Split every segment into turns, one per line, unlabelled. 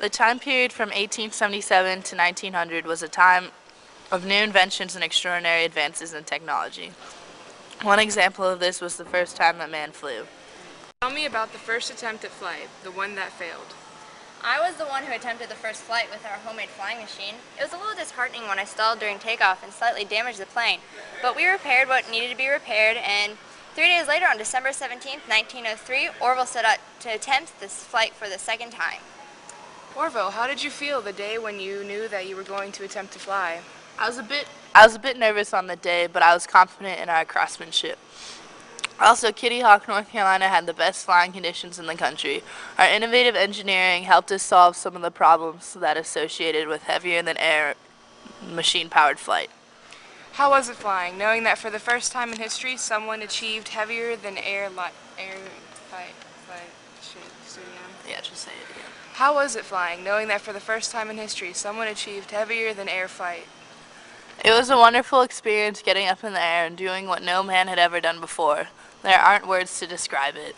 The time period from 1877 to 1900 was a time of new inventions and extraordinary advances in technology. One example of this was the first time that man flew.
Tell me about the first attempt at flight, the one that failed.
I was the one who attempted the first flight with our homemade flying machine. It was a little disheartening when I stalled during takeoff and slightly damaged the plane, but we repaired what needed to be repaired, and 3 days later, on December 17, 1903, Orville set out to attempt this flight for the second time.
Orville, how did you feel the day when you knew that you were going to attempt to fly?
I was a bit nervous on the day, but I was confident in our craftsmanship. Also, Kitty Hawk, North Carolina had the best flying conditions in the country. Our innovative engineering helped us solve some of the problems that associated with heavier-than-air machine-powered flight.
How was it flying, knowing that for the first time in history, someone achieved heavier-than-air flight?
Yeah, just say it again.
How was it flying, knowing that for the first time in history, someone achieved heavier-than-air flight?
It was a wonderful experience getting up in the air and doing what no man had ever done before. There aren't words to describe it.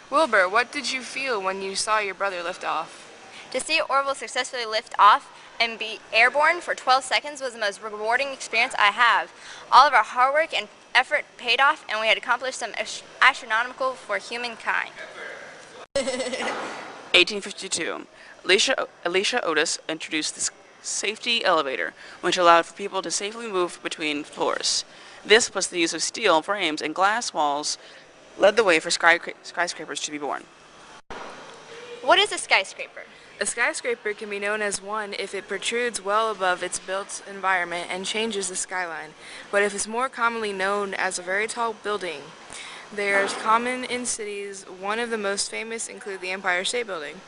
Wilbur, what did you feel when you saw your brother lift off?
To see Orville successfully lift off and be airborne for 12 seconds was the most rewarding experience I have. All of our hard work and effort paid off, and we had accomplished some astronomical for humankind.
1852. Alicia Otis introduced the safety elevator, which allowed for people to safely move between floors. This, plus the use of steel frames and glass walls, led the way for skyscrapers to be born.
What is a skyscraper?
A skyscraper can be known as one if it protrudes well above its built environment and changes the skyline, but if it's more commonly known as a very tall building. They are common in cities. One of the most famous include the Empire State Building.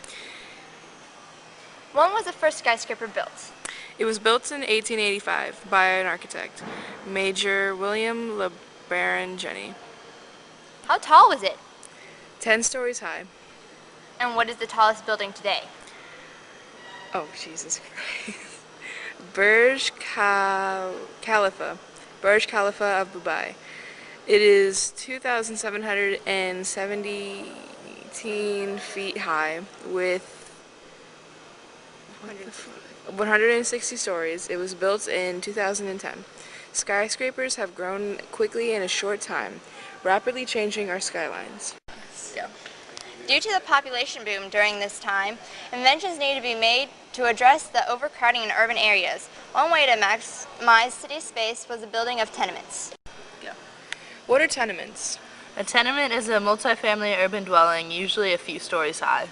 When was the first skyscraper built?
It was built in 1885 by an architect, Major William LeBaron Jenney.
How tall was it?
10 stories high.
And what is the tallest building today?
Oh, Jesus Christ. Burj Khalifa. Burj Khalifa of Dubai. It is 2,717 feet high with 160 stories. It was built in 2010. Skyscrapers have grown quickly in a short time, rapidly changing our skylines.
Due to the population boom during this time, inventions needed to be made to address the overcrowding in urban areas. One way to maximize city space was the building of tenements.
What are tenements?
A tenement is a multifamily urban dwelling, usually a few stories high.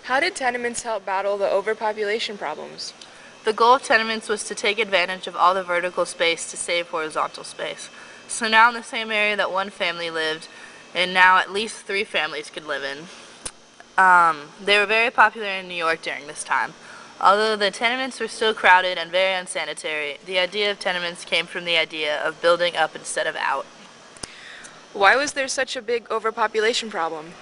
How did tenements help battle the overpopulation problems?
The goal of tenements was to take advantage of all the vertical space to save horizontal space. So now in the same area that one family lived, and now at least 3 families could live in. They were very popular in New York during this time. Although the tenements were still crowded and very unsanitary, the idea of tenements came from the idea of building up instead of out.
Why was there such a big overpopulation problem?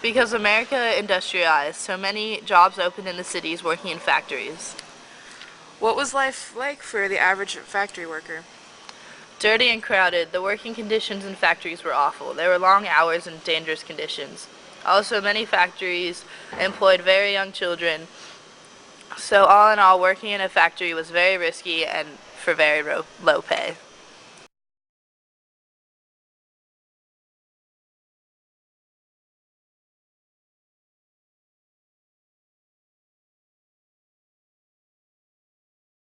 Because America industrialized, so many jobs opened in the cities working in factories.
What was life like for the average factory worker?
Dirty and crowded, the working conditions in factories were awful. There were long hours and dangerous conditions. Also, many factories employed very young children, so all in all, working in a factory was very risky and for very low pay.